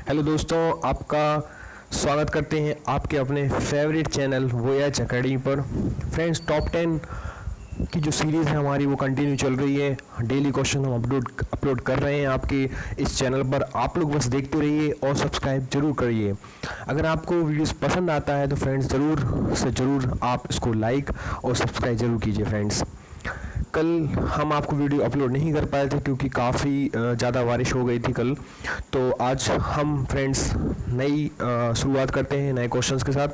Hello दोस्तों, आपका स्वागत करते हैं आपके अपने फेवरेट चैनल वोयाज अकेडमी पर। फ्रेंड्स, टॉप 10 की जो सीरीज़ है हमारी वो कंटिन्यू चल रही है। डेली क्वेश्चन हम अपलोड कर रहे हैं आपके इस चैनल पर। आप लोग बस देखते रहिए और सब्सक्राइब जरूर करिए। अगर आपको वीडियोस पसंद आता है तो फ्रेंड्स ज़रूर से ज़रूर आप इसको लाइक और सब्सक्राइब जरूर कीजिए। फ्रेंड्स, कल हम आपको वीडियो अपलोड नहीं कर पाए थे क्योंकि काफ़ी ज़्यादा बारिश हो गई थी कल। तो आज हम फ्रेंड्स नई शुरुआत करते हैं नए क्वेश्चंस के साथ।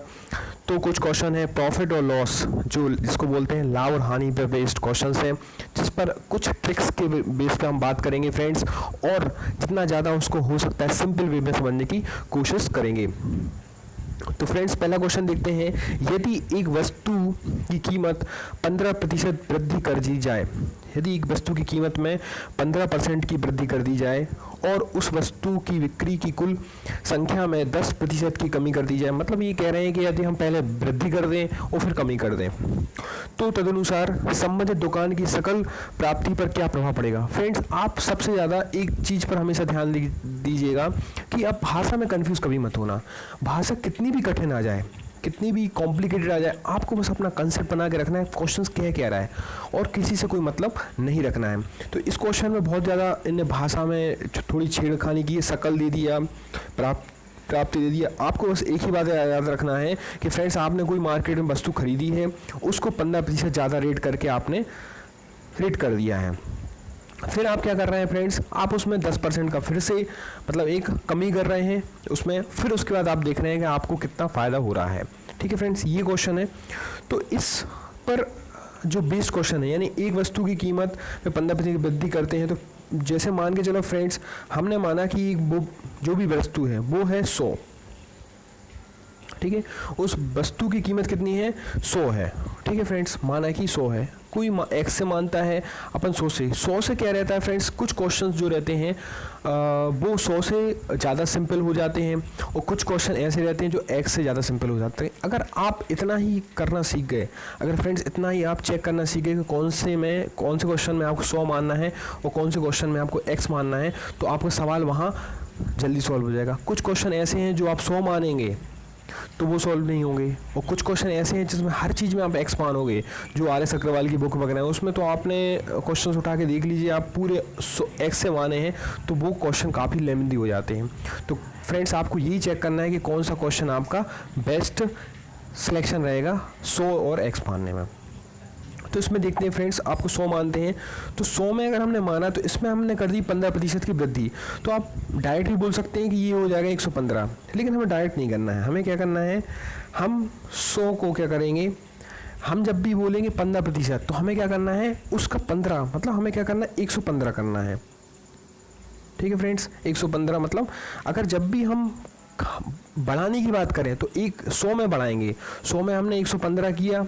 तो कुछ क्वेश्चन है प्रॉफिट और लॉस, जो जिसको बोलते हैं लाभ और हानि पर बेस्ड क्वेश्चंस हैं, जिस पर कुछ ट्रिक्स के बेस पे हम बात करेंगे फ्रेंड्स, और जितना ज़्यादा उसको हो सकता है सिंपल वे में समझने की कोशिश करेंगे। तो फ्रेंड्स, पहला क्वेश्चन देखते हैं। यदि एक वस्तु की कीमत 15% वृद्धि कर दी जाए, यदि एक वस्तु की कीमत में 15% की वृद्धि कर दी जाए और उस वस्तु की बिक्री की कुल संख्या में 10% की कमी कर दी जाए, मतलब ये कह रहे हैं कि यदि हम पहले वृद्धि कर दें और फिर कमी कर दें तो तदनुसार संबंधित दुकान की सकल प्राप्ति पर क्या प्रभाव पड़ेगा। फ्रेंड्स, आप सबसे ज़्यादा एक चीज़ पर हमेशा ध्यान दीजिएगा कि आप भाषा में कंफ्यूज कभी मत होना। भाषा कितनी भी कठिन आ जाए, कितनी भी कॉम्प्लिकेटेड आ जाए, आपको बस अपना कंसेप्ट बना के रखना है, क्वेश्चंस कह रहा है और किसी से कोई मतलब नहीं रखना है। तो इस क्वेश्चन में बहुत ज़्यादा इन्हें भाषा में थोड़ी छेड़खानी की, सकल दे दिया, प्राप्ति दे दिया। आपको बस एक ही बात याद रखना है कि फ्रेंड्स, आपने कोई मार्केट में वस्तु खरीदी है, उसको 15% ज़्यादा रेट करके आपने रेट कर दिया है। फिर आप क्या कर रहे हैं फ्रेंड्स, आप उसमें 10% का फिर से मतलब एक कमी कर रहे हैं उसमें, फिर उसके बाद आप देख रहे हैं कि आपको कितना फ़ायदा हो रहा है। ठीक है फ्रेंड्स, ये क्वेश्चन है। तो इस पर जो बेस क्वेश्चन है, यानी एक वस्तु की कीमत में 15% की वृद्धि करते हैं, तो जैसे मान के चलो फ्रेंड्स, हमने माना कि वो जो भी वस्तु है वो है 100। ठीक है, उस वस्तु की कीमत कितनी है, 100 है। ठीक है फ्रेंड्स, माना कि 100 है, कोई एक्स से मानता है, अपन 100 से क्या रहता है फ्रेंड्स, कुछ क्वेश्चंस जो रहते हैं वो 100 से ज़्यादा सिंपल हो जाते हैं और कुछ क्वेश्चन ऐसे रहते हैं जो एक्स से ज़्यादा सिंपल हो जाते हैं। अगर आप इतना ही करना सीख गए, अगर फ्रेंड्स इतना ही आप चेक करना सीख गए कि कौन से क्वेश्चन में आपको 100 मानना है और कौन से क्वेश्चन में आपको एक्स मानना है, तो आपका सवाल वहाँ जल्दी सॉल्व हो जाएगा। कुछ क्वेश्चन ऐसे हैं जो आप 100 मानेंगे तो वो सॉल्व नहीं होंगे, और कुछ क्वेश्चन ऐसे हैं जिसमें हर चीज़ में आप एक्स मानोगे, जो RS अग्रवाल की बुक वगैरह है उसमें तो आपने क्वेश्चंस उठा के देख लीजिए, आप पूरे एक्स से माने हैं तो वो क्वेश्चन काफ़ी लेंथी हो जाते हैं। तो फ्रेंड्स, आपको यही चेक करना है कि कौन सा क्वेश्चन आपका बेस्ट सिलेक्शन रहेगा 100 और एक्स मानने में। तो इसमें देखते हैं फ्रेंड्स, आपको 100 मानते हैं, तो 100 में अगर हमने माना तो इसमें हमने कर दी 15% की वृद्धि, तो आप डायरेक्ट भी बोल सकते हैं कि ये हो जाएगा 115, लेकिन हमें डायरेक्ट नहीं करना है। हमें क्या करना है, हम 100 को क्या करेंगे, हम जब भी बोलेंगे 15% तो हमें क्या करना है, उसका 15 मतलब हमें क्या करना है, 115 करना है। ठीक है फ्रेंड्स, 115 मतलब अगर जब भी हम बढ़ाने की बात करें तो 100 में बढ़ाएंगे, 100 में हमने 115 किया,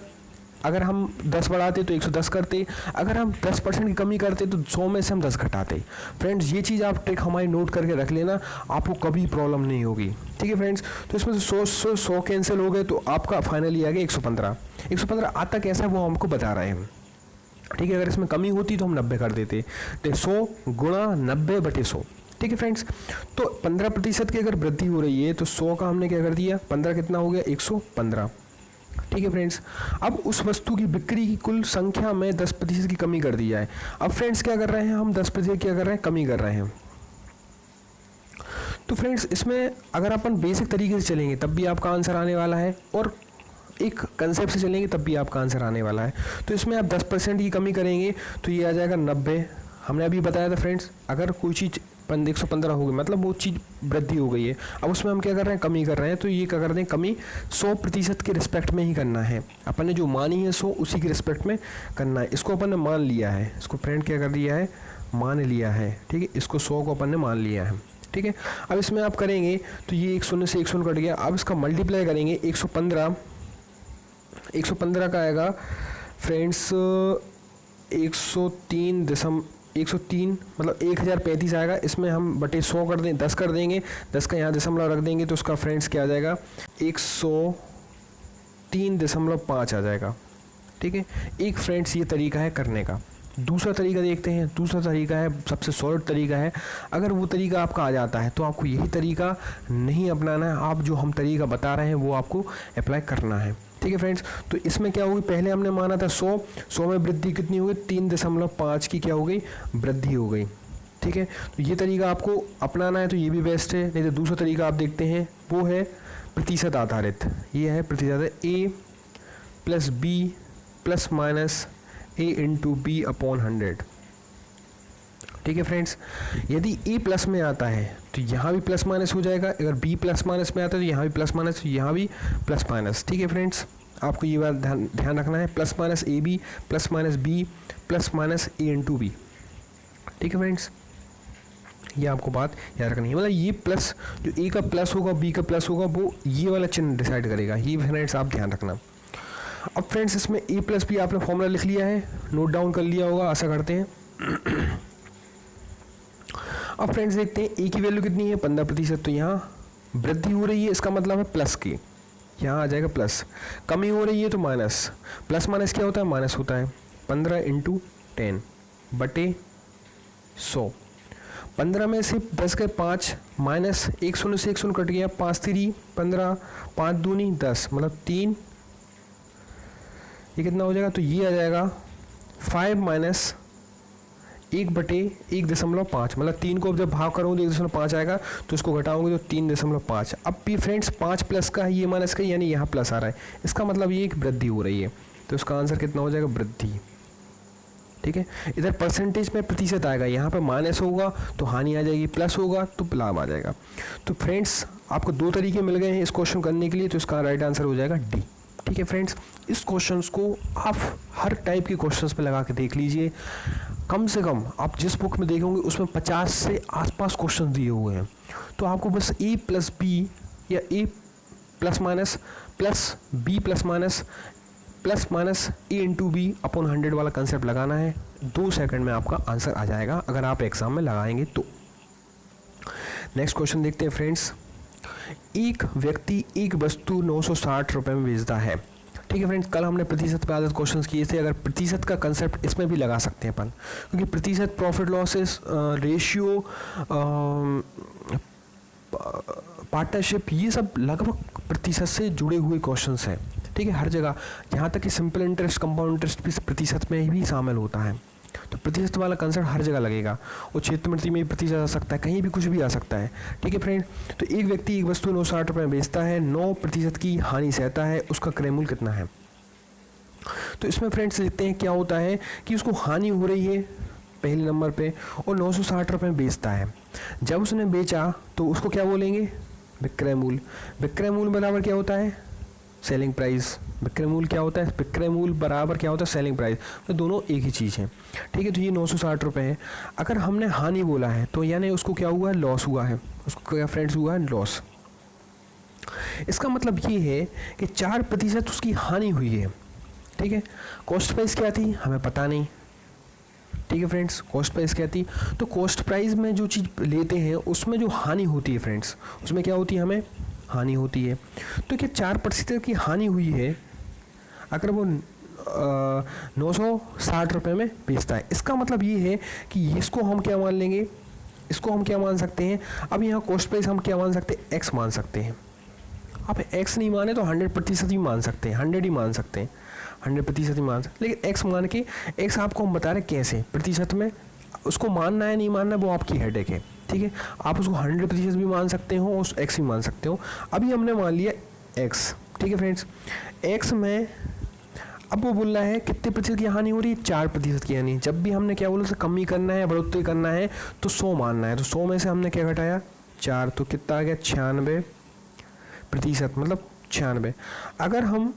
अगर हम 10 बढ़ाते तो 110 करते, अगर हम 10% की कमी करते तो 100 में से हम 10 घटाते। फ्रेंड्स, ये चीज़ आप ट्रिक हमारी नोट करके रख लेना, आपको कभी प्रॉब्लम नहीं होगी। ठीक है फ्रेंड्स, तो इसमें से 100 कैंसिल हो गए तो आपका फाइनली आ गया 115 आता कैसा वो हमको बता रहे हैं। ठीक है, अगर इसमें कमी होती तो हम 90 कर देते, तो 100 गुणा 90/100। ठीक है फ्रेंड्स, तो 15% की अगर वृद्धि हो रही है तो 100 का हमने क्या कर दिया, 15 कितना हो गया, 115। ठीक है फ्रेंड्स, अब उस वस्तु की बिक्री की कुल संख्या में 10% की कमी कर दी जाए। अब फ्रेंड्स क्या कर रहे हैं, हम 10% क्या कर रहे हैं, कमी कर रहे हैं। तो फ्रेंड्स, इसमें अगर अपन बेसिक तरीके से चलेंगे तब भी आपका आंसर आने वाला है, और एक कंसेप्ट से चलेंगे तब भी आपका आंसर आने वाला है। तो इसमें आप 10% की कमी करेंगे तो ये आ जाएगा 90। हमने अभी बताया था फ्रेंड्स, अगर कोई चीज़ 115 हो गई मतलब वो चीज़ वृद्धि हो गई है, अब उसमें हम क्या कर रहे हैं, कमी कर रहे हैं, तो ये क्या कर रहे हैं, कमी 100% के रिस्पेक्ट में ही करना है। अपन ने जो मानी है 100 उसी के रिस्पेक्ट में करना है। इसको अपन ने मान लिया है, इसको फ्रेंड क्या कर दिया है, मान लिया है। ठीक है, इसको 100 को अपन ने मान लिया है। ठीक है, अब इसमें आप करेंगे तो ये 1 शून्य से 1 शून्य कट गया, अब इसका मल्टीप्लाई करेंगे 115 का आएगा फ्रेंड्स 103 मतलब 1035 आएगा। इसमें हम बटे 100 कर दें, 10 कर देंगे, 10 का यहाँ दशमलव रख देंगे तो उसका फ्रेंड्स क्या आ जाएगा, 103.5 आ जाएगा। ठीक है, एक फ्रेंड्स ये तरीका है करने का। दूसरा तरीका देखते हैं। दूसरा तरीका है, सबसे सॉलिड तरीका है। अगर वो तरीका आपका आ जाता है तो आपको यही तरीका नहीं अपनाना है, आप जो हम तरीका बता रहे हैं वो आपको अप्लाई करना है। ठीक है फ्रेंड्स, तो इसमें क्या होगी, पहले हमने माना था 100 में वृद्धि कितनी हो गई, 3.5 की क्या हो गई, वृद्धि हो गई। ठीक है, तो ये तरीका आपको अपनाना है तो ये भी बेस्ट है। नहीं तो दूसरा तरीका आप देखते हैं, वो है प्रतिशत आधारित। ये है प्रतिशत A plus B plus minus A into B upon 100। ठीक है फ्रेंड्स, यदि A प्लस में आता है तो यहाँ भी प्लस माइनस हो जाएगा, अगर B प्लस माइनस में आता है तो यहाँ भी प्लस माइनस, यहाँ भी प्लस माइनस। ठीक है फ्रेंड्स, आपको ये बात ध्यान रखना है, plus minus AB plus minus B plus minus A into B. ठीक है फ्रेंड्स, ये आपको बात याद रखनी है। मतलब ये प्लस, जो A का प्लस होगा B का प्लस होगा, वो ये वाला चिन्ह डिसाइड करेगा। ये फ्रेंड्स आप ध्यान रखना। अब फ्रेंड्स इसमें A प्लस B आपने फॉर्मूला लिख लिया है, नोट डाउन कर लिया होगा, आशा करते हैं। अब फ्रेंड्स देखते हैं A की वैल्यू कितनी है, 15%। तो यहाँ वृद्धि हो रही है, इसका मतलब है प्लस की, यहाँ आ जाएगा प्लस। कमी हो रही है तो माइनस। प्लस माइनस क्या होता है, माइनस होता है। 15 इंटू 10 बटे 100। 15 में से 10 के 5 माइनस 1 शून्य से 1 शून्य कट गया, 5 3 15, 5 दूनी 10, मतलब 3, ये कितना हो जाएगा, तो ये आ जाएगा 5 माइनस 1/1.5, मतलब 3 को जब भाग करोगे तो 1.5 आएगा, तो इसको घटाओगे तो 3.5। अब भी फ्रेंड्स 5 प्लस का है, ये माइनस का, यानी यहाँ प्लस आ रहा है, इसका मतलब ये एक वृद्धि हो रही है, तो इसका आंसर कितना हो जाएगा, वृद्धि। ठीक है, इधर परसेंटेज में प्रतिशत आएगा, यहाँ पर माइनस होगा तो हानि आ जाएगी, प्लस होगा तो लाभ आ जाएगा। तो फ्रेंड्स आपको 2 तरीके मिल गए हैं इस क्वेश्चन करने के लिए, तो इसका राइट आंसर हो जाएगा डी। ठीक है फ्रेंड्स, इस क्वेश्चंस को आप हर टाइप के क्वेश्चंस पे लगा के देख लीजिए। कम से कम आप जिस बुक में देखेंगे उसमें 50 से आसपास क्वेश्चन दिए हुए हैं, तो आपको बस A प्लस बी या A plus minus plus B plus minus A into B upon 100 वाला कंसेप्ट लगाना है। 2 सेकंड में आपका आंसर आ जाएगा अगर आप एग्जाम में लगाएंगे तो। नेक्स्ट क्वेश्चन देखते हैं फ्रेंड्स। एक व्यक्ति एक वस्तु 960 रुपये में बेचता है। ठीक है फ्रेंड्स, कल हमने प्रतिशत पे आधारित क्वेश्चंस किए थे, अगर प्रतिशत का कंसेप्ट इसमें भी लगा सकते हैं अपन, क्योंकि प्रतिशत, प्रॉफिट लॉसेस रेशियो, पार्टनरशिप, ये सब लगभग प्रतिशत से जुड़े हुए क्वेश्चंस हैं। ठीक है, हर जगह, यहाँ तक कि सिंपल इंटरेस्ट, कंपाउंड इंटरेस्ट भी प्रतिशत में ही शामिल होता है, तो प्रतिशत वाला कंसेप्ट हर जगह लगेगा। और क्षेत्रमृति में भी प्रतिशत आ सकता है, कहीं भी कुछ भी आ सकता है। ठीक है फ्रेंड, तो एक व्यक्ति एक वस्तु 960 रुपये में बेचता है, 9% की हानि सहता है, उसका क्रय मूल्य कितना है। तो इसमें फ्रेंड्स देखते हैं क्या होता है कि उसको हानि हो रही है पहले नंबर पे, और 960 रुपये में बेचता है। जब उसने बेचा तो उसको क्या बोलेंगे, विक्रय मूल्य। विक्रय मूल्य बराबर क्या होता है, सेलिंग प्राइस। विक्रय मूल्य क्या होता है, विक्रय मूल्य बराबर क्या होता है, सेलिंग प्राइस। तो दोनों एक ही चीज़ है। ठीक है, तो ये 960 रुपये है। अगर हमने हानि बोला है तो यानी उसको क्या हुआ है, लॉस हुआ है, उसको क्या फ्रेंड्स हुआ है, लॉस। इसका मतलब ये है कि 4% उसकी हानि हुई है। ठीक है, कॉस्ट प्राइस क्या थी हमें पता नहीं। ठीक है फ्रेंड्स, कॉस्ट प्राइस क्या थी, तो कॉस्ट प्राइस में जो चीज़ लेते हैं उसमें जो हानि होती है फ्रेंड्स, उसमें क्या होती है, हमें हानि होती है। तो क्या 4% की हानि हुई है अगर वो 960 रुपये में बेचता है, इसका मतलब ये है कि इसको हम क्या मान लेंगे, इसको हम क्या मान सकते हैं, अब यहाँ कॉस्ट प्राइस हम क्या मान सकते हैं, एक्स मान सकते हैं। आप एक्स नहीं माने तो 100% ही मान सकते हैं, 100 ही मान सकते हैं, 100% ही मान सकते हैं। लेकिन एक्स मान के, एक्स आपको हम बता रहे कैसे, प्रतिशत में उसको मानना है नहीं मानना वो आपकी हेडेक है। ठीक है, आप उसको 100% भी मान सकते हो और एक्स भी मान सकते हो। अभी हमने मान लिया एक्स। ठीक है फ्रेंड्स, एक्स में अब वो बोल रहा है कितने प्रतिशत की हानि हो रही है, 4% की हानि। जब भी हमने क्या बोला, कमी करना है, बढ़ोतरी करना है तो 100 मानना है, तो 100 में से हमने क्या घटाया, 4, तो कितना आ गया, 96%, मतलब 96। अगर हम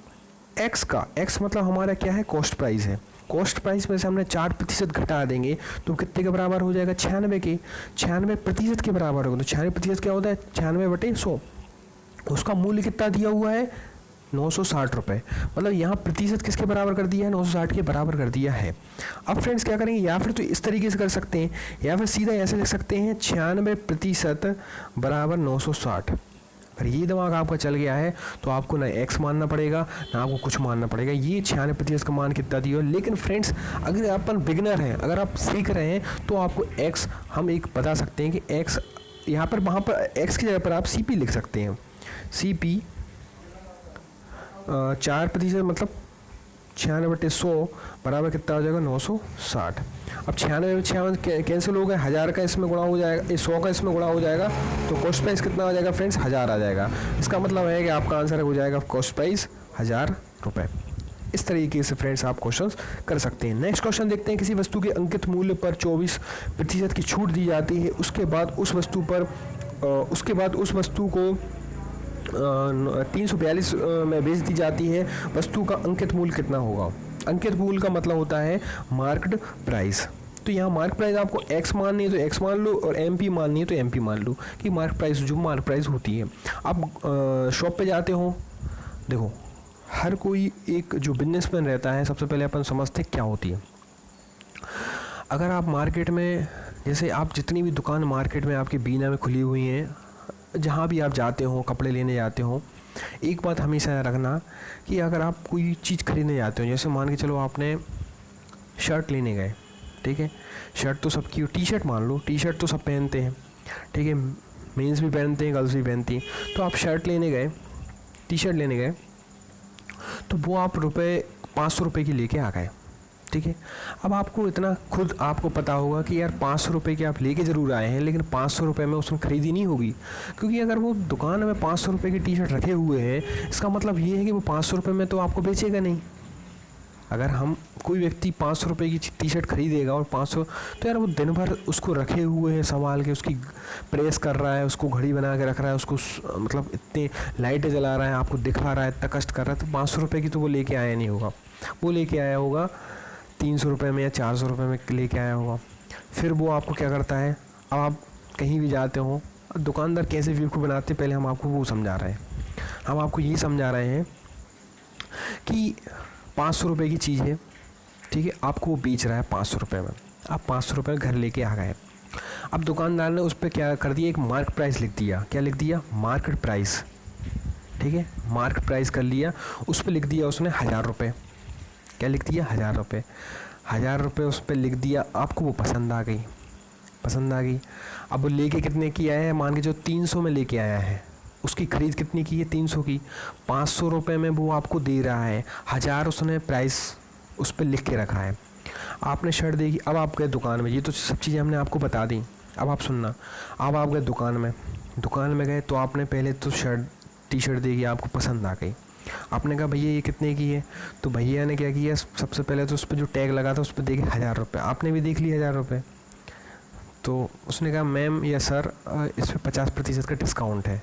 एक्स का, एक्स मतलब हमारा क्या है, कॉस्ट प्राइस है, कॉस्ट प्राइस में से हमने 4% घटा देंगे तो कितने के बराबर हो जाएगा, 96 के, 96% के बराबर होगा। तो 96% क्या होता है, 96/100। उसका मूल्य कितना दिया हुआ है, 960 रुपये। मतलब यहाँ प्रतिशत किसके बराबर कर दिया है, 960 के बराबर कर दिया है। अब फ्रेंड्स क्या करेंगे, या फिर तो इस तरीके से कर सकते हैं, या फिर सीधा ऐसे लिख सकते हैं 96% बराबर 960। फिर ये दिमाग आपका चल गया है तो आपको ना एक्स मानना पड़ेगा ना आपको कुछ मानना पड़ेगा। ये 96% का मान कितना दिया। लेकिन फ्रेंड्स अगर अपन बिगनर हैं, अगर आप सीख रहे हैं तो आपको एक्स हम एक बता सकते हैं कि एक्स यहाँ पर वहाँ पर एक्स की जगह पर आप सी पी लिख सकते हैं। सी पी 4% मतलब 96/100 बराबर कितना हो जाएगा 960। अब 96 में 56 कैंसिल हो गए, 1000 का इसमें गुणा हो जाएगा, 100 का इसमें गुणा हो जाएगा तो कॉस्ट प्राइस कितना हो जाएगा फ्रेंड्स 1000 आ जाएगा। इसका मतलब है कि आपका आंसर हो जाएगा कॉस्ट प्राइस 1000 रुपये। इस तरीके से फ्रेंड्स आप क्वेश्चंस कर सकते हैं। नेक्स्ट क्वेश्चन देखते हैं। किसी वस्तु के अंकित मूल्य पर 24% की छूट दी जाती है, उसके बाद उस वस्तु को 342 में बेच दी जाती है, वस्तु का अंकित मूल्य कितना होगा। अंकित मूल्य का मतलब होता है मार्क्ड प्राइस। तो यहाँ मार्क प्राइस आपको एक्स माननी है तो एक्स मान लो और एमपी माननी है तो एमपी मान लो कि मार्क प्राइस जो मार्क प्राइस होती है। आप शॉप पे जाते हो, देखो हर कोई एक जो बिजनेसमैन रहता है सबसे पहले अपन समझते क्या होती है। अगर आप मार्केट में, जैसे आप जितनी भी दुकान मार्केट में आपकी बीना में खुली हुई हैं, जहाँ भी आप जाते हो कपड़े लेने जाते हो, एक बात हमेशा रखना कि अगर आप कोई चीज़ खरीदने जाते हो, जैसे मान के चलो आपने शर्ट लेने गए, ठीक है, शर्ट तो सबकी, टी शर्ट मान लो, टी शर्ट तो सब पहनते हैं, ठीक है, मेंस भी पहनते हैं गर्ल्स भी पहनती हैं। तो आप शर्ट लेने गए, टी शर्ट लेने गए तो वो आप 500 रुपये की लेके आ गए, ठीक है। अब आपको इतना खुद आपको पता होगा कि यार 500 रुपये की आप लेके ज़रूर आए हैं, लेकिन 500 रुपये में उसमें ख़रीदी नहीं होगी, क्योंकि अगर वो दुकान में 500 रुपये की टी शर्ट रखे हुए हैं, इसका मतलब ये है कि वो 500 रुपये में तो आपको बेचेगा नहीं। अगर हम कोई व्यक्ति 500 रुपये की टी शर्ट खरीदेगा और 500, तो यार वो दिन भर उसको रखे हुए हैं संभाल के, उसकी प्रेस कर रहा है, उसको घड़ी बना के रख रहा है, उसको मतलब इतने लाइटें जला रहा है, आपको दिखा रहा है, इतना कष्ट कर रहा है, तो 500 रुपये की तो वो लेके आया नहीं होगा। वो लेके आया होगा 300 रुपये में या 400 रुपये में लेके आया होगा। फिर वो आपको क्या करता है, अब आप कहीं भी जाते हो, दुकानदार कैसे व्यू को बनाते हैं पहले हम आपको वो समझा रहे हैं। हम आपको ये समझा रहे हैं कि 500 रुपये की चीज़ है, ठीक है, आपको वो बेच रहा है 500 रुपये में, आप 500 रुपये घर लेके आ गए। अब दुकानदार ने उस पर क्या कर दिया, एक मार्क प्राइस लिख दिया। क्या लिख दिया, मार्केट प्राइस, ठीक है, मार्केट प्राइस कर लिया, उस पर लिख दिया उसने 1000 रुपये। क्या लिख दिया, 1000 रुपये। 1000 रुपये उस पर लिख दिया, आपको वो पसंद आ गई, पसंद आ गई। अब वो लेके कितने की आया है, मान के जो 300 में लेके आया है, उसकी ख़रीद कितनी की है, 300 की। 500 रुपये में वो आपको दे रहा है, 1000 उसने प्राइस उस पर लिख के रखा है। आपने शर्ट देखी, अब आप गए दुकान में, ये तो सब चीज़ें हमने आपको बता दी। अब आप सुनना, अब आप गए दुकान में गए तो आपने पहले तो टी शर्ट देखी, आपको पसंद आ गई। आपने कहा भैया ये कितने की है, तो भैया ने क्या किया, सबसे पहले तो उस पर जो टैग लगा था उस पर देखे 1000 रुपये। आपने भी देख लिया 1000 रुपये, तो उसने कहा मैम या सर इस पर 50% का डिस्काउंट है।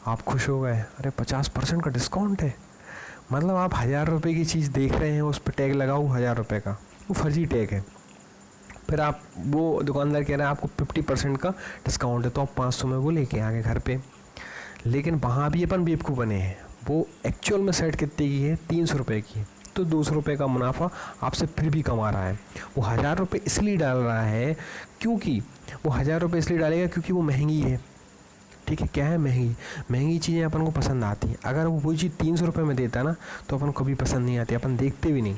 आप खुश हो गए, अरे 50% का डिस्काउंट है, मतलब आप 1000 रुपये की चीज़ देख रहे हैं, उस पर टैग लगा हुआ 1000 रुपये का, वो फर्जी टैग है। फिर आप, वो दुकानदार कह रहा है आपको 50% का डिस्काउंट है, तो आप 500 में वो लेके आ गए घर पे। लेकिन वहाँ भी अपन बेवकूफ़ बने हैं, वो एक्चुअल में सेट कितने की है, 300 रुपये की, तो 200 रुपये का मुनाफा आपसे फिर भी कमा रहा है। वो 1000 रुपये इसलिए डाल रहा है क्योंकि वो 1000 रुपये इसलिए डालेगा क्योंकि वो महंगी है, ठीक है। क्या है, महंगी चीज़ें अपन को पसंद आती हैं। अगर वो वही चीज़ 300 रुपये में देता ना तो अपन को कभी पसंद नहीं आती, अपन देखते भी नहीं,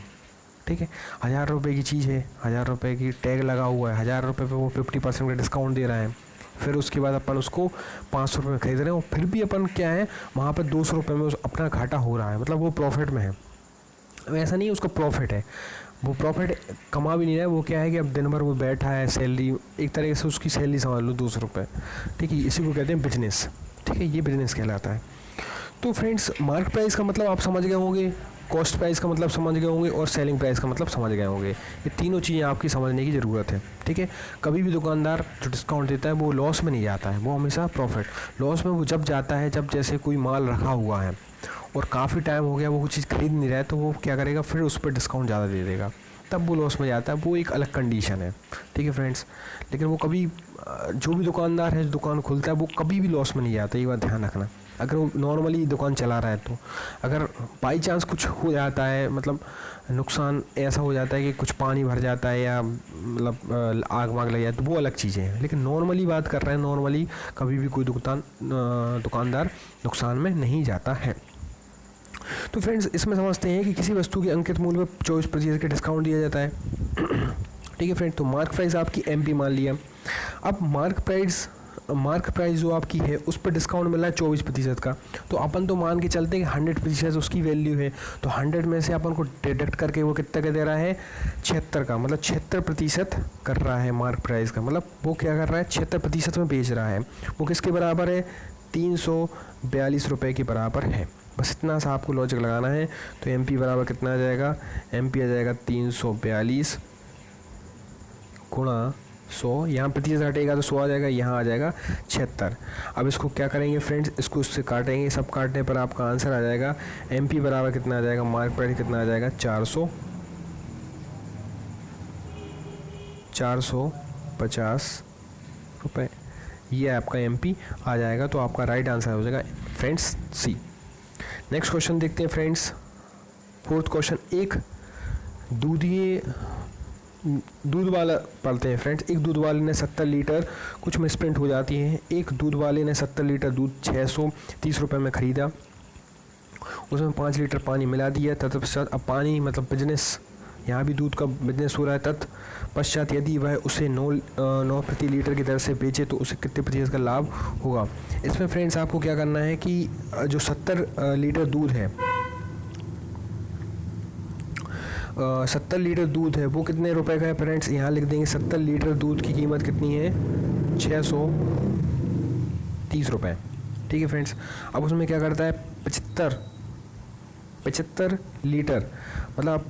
ठीक है। 1000 रुपये की चीज़ है, 1000 रुपये की टैग लगा हुआ है, 1000 रुपये पे वो 50% का डिस्काउंट दे रहा है। फिर उसके बाद अपन उसको 500 रुपये में खरीद रहे हैं और फिर भी अपन क्या है, वहाँ पर 200 रुपये में अपना घाटा हो रहा है, मतलब वो प्रॉफिट में है। ऐसा नहीं है उसको प्रॉफिट है, वो प्रॉफिट कमा भी नहीं रहा है, वो क्या है कि अब दिन भर वो बैठा है, सैलरी एक तरीके से उसकी सैलरी समझ लो 200 रुपये, ठीक है। इसी को कहते हैं बिजनेस, ठीक है, ये बिजनेस कहलाता है। तो फ्रेंड्स मार्केट प्राइस का मतलब आप समझ गए होंगे, कॉस्ट प्राइस का मतलब समझ गए होंगे और सेलिंग प्राइस का मतलब समझ गए होंगे। ये तीनों चीज़ें आपकी समझने की ज़रूरत है, ठीक है। कभी भी दुकानदार जो डिस्काउंट देता है वो लॉस में नहीं जाता है, वो हमेशा प्रॉफिट। लॉस में वो जब जाता है जब जैसे कोई माल रखा हुआ है और काफ़ी टाइम हो गया वो चीज़ खरीद नहीं रहा है, तो वो क्या करेगा, फिर उस पर डिस्काउंट ज़्यादा दे देगा। तब वो लॉस में जाता है, वो एक अलग कंडीशन है, ठीक है फ्रेंड्स। लेकिन वो कभी जो भी दुकानदार है, जो दुकान खुलता है, वो कभी भी लॉस में नहीं जाता, ये बात ध्यान रखना। अगर वो नॉर्मली दुकान चला रहा है तो अगर बाई चांस कुछ हो जाता है, मतलब नुकसान ऐसा हो जाता है कि कुछ पानी भर जाता है या मतलब आग वाग लग जाए, तो वो अलग चीज़ें हैं। लेकिन नॉर्मली बात कर रहे हैं, नॉर्मली कभी भी कोई दुकानदार नुकसान में नहीं जाता है। तो फ्रेंड्स, इसमें समझते हैं कि किसी वस्तु के अंकित मूल्य पर 24% का डिस्काउंट दिया जाता है, ठीक है फ्रेंड। तो मार्क प्राइस आपकी MP मान लिया। अब मार्क प्राइस जो आपकी है उस पर डिस्काउंट मिल रहा है 24% का। तो अपन तो मान के चलते हैं कि 100% उसकी वैल्यू है, तो 100 में से अपन को डिडक्ट करके वो कितना का दे रहा है, 76 का, मतलब 76% कर रहा है मार्क प्राइस का। मतलब वो क्या कर रहा है, 76% में बेच रहा है। वो किसके बराबर है, 342 रुपये के बराबर है। बस इतना सा आपको लॉजिक लगाना है। तो MP बराबर कितना आ जाएगा, MP आ जाएगा 342 गुणा 100, यहाँ प्रतिशत हटेगा तो 100 आ जाएगा, यहाँ आ जाएगा 76। अब इसको क्या करेंगे फ्रेंड्स, इसको इससे काटेंगे, सब काटने पर आपका आंसर आ जाएगा MP बराबर कितना आ जाएगा, मार्क प्राइस कितना आ जाएगा, 450 रुपये। ये आपका MP आ जाएगा। तो आपका राइट आंसर हो जाएगा फ्रेंड्स C। नेक्स्ट क्वेश्चन देखते हैं फ्रेंड्स, 4th क्वेश्चन। एक दूध वाला पढ़ते हैं फ्रेंड्स। एक दूध वाले ने 70 लीटर, कुछ मिसप्रिंट हो जाती है, एक दूध वाले ने 70 लीटर दूध 630 रुपये में ख़रीदा, उसमें 5 लीटर पानी मिला दिया। तत्पश्चात, अब पानी मतलब बिजनेस, यहाँ भी दूध का बिजनेस हो रहा है। तत्पश्चात यदि वह उसे 9 प्रति लीटर की दर से बेचे तो उसे कितने प्रतिशत का लाभ होगा। इसमें फ्रेंड्स आपको क्या करना है कि जो 70 लीटर दूध है, 70 लीटर दूध है, वो कितने रुपए का है फ्रेंड्स, यहाँ लिख देंगे 70 लीटर दूध की कीमत कितनी है, 630 रुपये, ठीक है फ्रेंड्स। अब उसमें क्या करता है, 75 लीटर, मतलब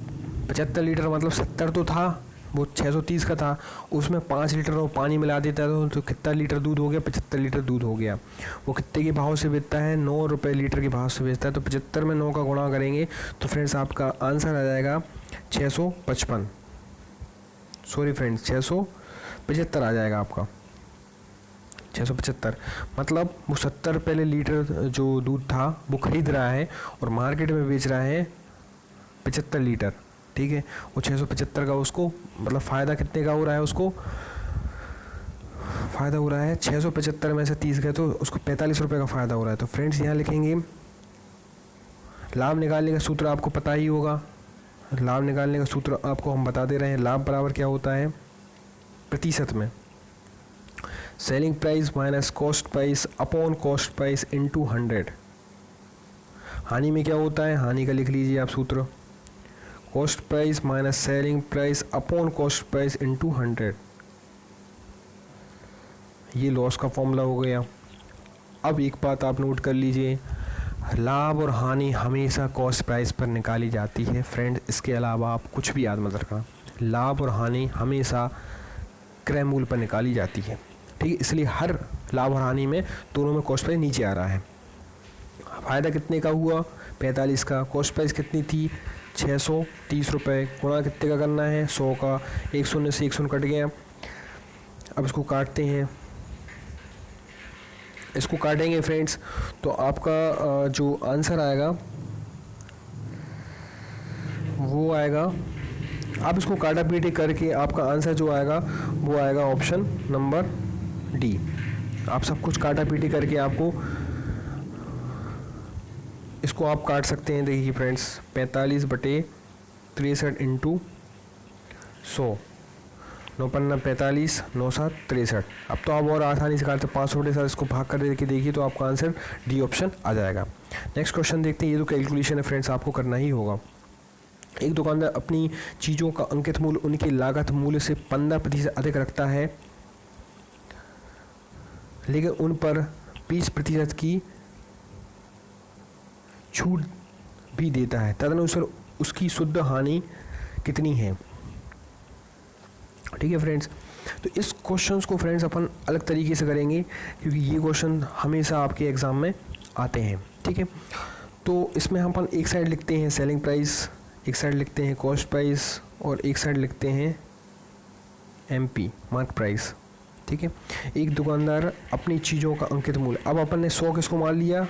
75 लीटर मतलब 70 तो था, वो 630 का था, उसमें 5 लीटर वो पानी मिला देता है तो कितना लीटर दूध हो गया, 75 लीटर दूध हो गया। वो कितने के भाव से बेचता है, 9 रुपये लीटर के भाव से बेचता है। तो 75 में 9 का गुणा करेंगे तो फ्रेंड्स आपका आंसर आ जाएगा 655, सॉरी फ्रेंड्स 675 आ जाएगा आपका, 675। मतलब वो 70 पहले लीटर जो दूध था वो खरीद रहा है और मार्केट में बेच रहा है 75 लीटर, ठीक है। वो 675 का उसको मतलब फ़ायदा कितने का हो रहा है, उसको फ़ायदा हो रहा है 675 में से 30 गए तो उसको 45 रुपये का फ़ायदा हो रहा है। तो फ्रेंड्स यहाँ लिखेंगे, लाभ निकालने का सूत्र आपको पता ही होगा, लाभ निकालने का सूत्र आपको हम बता दे रहे हैं। लाभ बराबर क्या होता है, प्रतिशत में selling price minus cost price upon cost price into 100। हानि में क्या होता है, हानि का लिख लीजिए आप सूत्र, cost price minus selling price upon cost price into 100। ये लॉस का फॉर्मूला हो गया। अब एक बात आप नोट कर लीजिए, लाभ और हानि हमेशा कॉस्ट प्राइस पर निकाली जाती है फ्रेंड्स। इसके अलावा आप कुछ भी याद मत रखना, लाभ और हानि हमेशा क्रय मूल्य पर निकाली जाती है, ठीक है। इसलिए हर लाभ और हानि में दोनों में कॉस्ट प्राइस नीचे आ रहा है। फ़ायदा कितने का हुआ, 45 का, कॉस्ट प्राइस कितनी थी 630 रुपये, गुणा कितने का करना है 100 का, 1 शून्य से 1 शून्य कट गया। अब इसको काटते हैं, इसको काटेंगे फ्रेंड्स तो आपका जो आंसर आएगा वो आएगा, आप इसको काटा पीटी करके आपका आंसर जो आएगा वो आएगा ऑप्शन नंबर D। आप सब कुछ काटा पीटी करके आपको इसको आप काट सकते हैं। देखिए फ्रेंड्स 45/63 इंटू 100, 9 पन्ना 45, 9 7 63। अब तो आप और आसानी से काटते, 500 के साथ इसको भाग कर देके देखिए तो आपका आंसर D ऑप्शन आ जाएगा। नेक्स्ट क्वेश्चन देखते हैं, ये तो कैलकुलेशन है फ्रेंड्स, आपको करना ही होगा। एक दुकानदार अपनी चीज़ों का अंकित मूल्य उनकी लागत मूल्य से 15% अधिक रखता है, लेकिन उन पर 20% की छूट भी देता है, तदनुसार उसकी शुद्ध हानि कितनी है, ठीक है फ्रेंड्स। तो इस क्वेश्चंस को फ्रेंड्स अपन अलग तरीके से करेंगे क्योंकि ये क्वेश्चन हमेशा आपके एग्ज़ाम में आते हैं, ठीक है। तो इसमें हम अपन एक साइड लिखते हैं सेलिंग प्राइस, एक साइड लिखते हैं कॉस्ट प्राइस और एक साइड लिखते हैं MP मार्क प्राइस। ठीक है, एक दुकानदार अपनी चीज़ों का अंकित मूल्य। अब अपन ने 100 किसको मान लिया?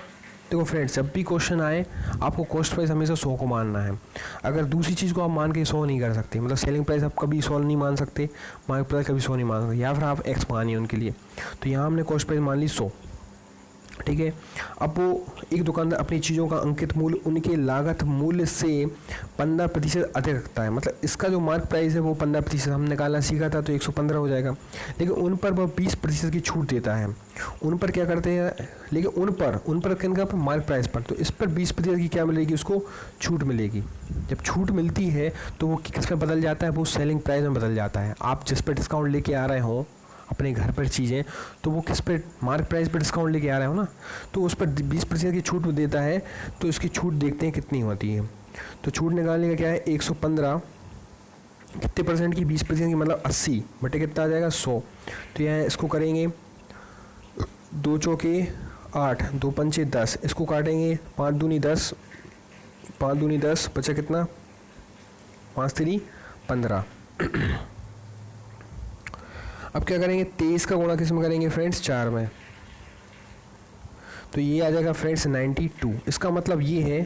देखो फ्रेंड्स, जब भी क्वेश्चन आए आपको कॉस्ट प्राइस हमेशा 100 को मानना है। अगर दूसरी चीज़ को आप मान के 100 नहीं कर सकते, मतलब सेलिंग प्राइस आप कभी 100 नहीं मान सकते, मार्केट प्राइस कभी 100 नहीं मान सकते, या फिर आप एक्स मानिए उनके लिए। तो यहाँ हमने कॉस्ट प्राइस मान ली 100। ठीक है, अब वो एक दुकानदार अपनी चीज़ों का अंकित मूल्य उनके लागत मूल्य से 15% अधिक रखता है। मतलब इसका जो मार्क प्राइस है वो 15% हम निकालना सीखा था तो 115 हो जाएगा, लेकिन उन पर वह 20% की छूट देता है। उन पर क्या करते हैं, लेकिन उन पर किन का मार्क प्राइस पर, तो इस पर 20% की क्या मिलेगी, उसको छूट मिलेगी। जब छूट मिलती है तो वो किस में बदल जाता है, वो सेलिंग प्राइस में बदल जाता है। आप जिस पर डिस्काउंट लेके आ रहे हो अपने घर पर चीज़ें, तो वो किस पे, मार्क प्राइस पे डिस्काउंट लेके आ रहे हो ना, तो उस पर 20% की छूट देता है। तो इसकी छूट देखते हैं कितनी होती है। तो छूट निकालने का क्या है, 115 कितने परसेंट की, 20% की, मतलब 80 बटे कितना आ जाएगा, 100। तो यहाँ इसको करेंगे 2 चौके 8, 2 पंचे 10, इसको काटेंगे 5 दूनी 10, 5 दूनी 10, बचा कितना, 5 3 15। अब क्या करेंगे, 23 का गुणा किस में करेंगे फ्रेंड्स, 4 में। तो ये आ जाएगा फ्रेंड्स 92। इसका मतलब ये है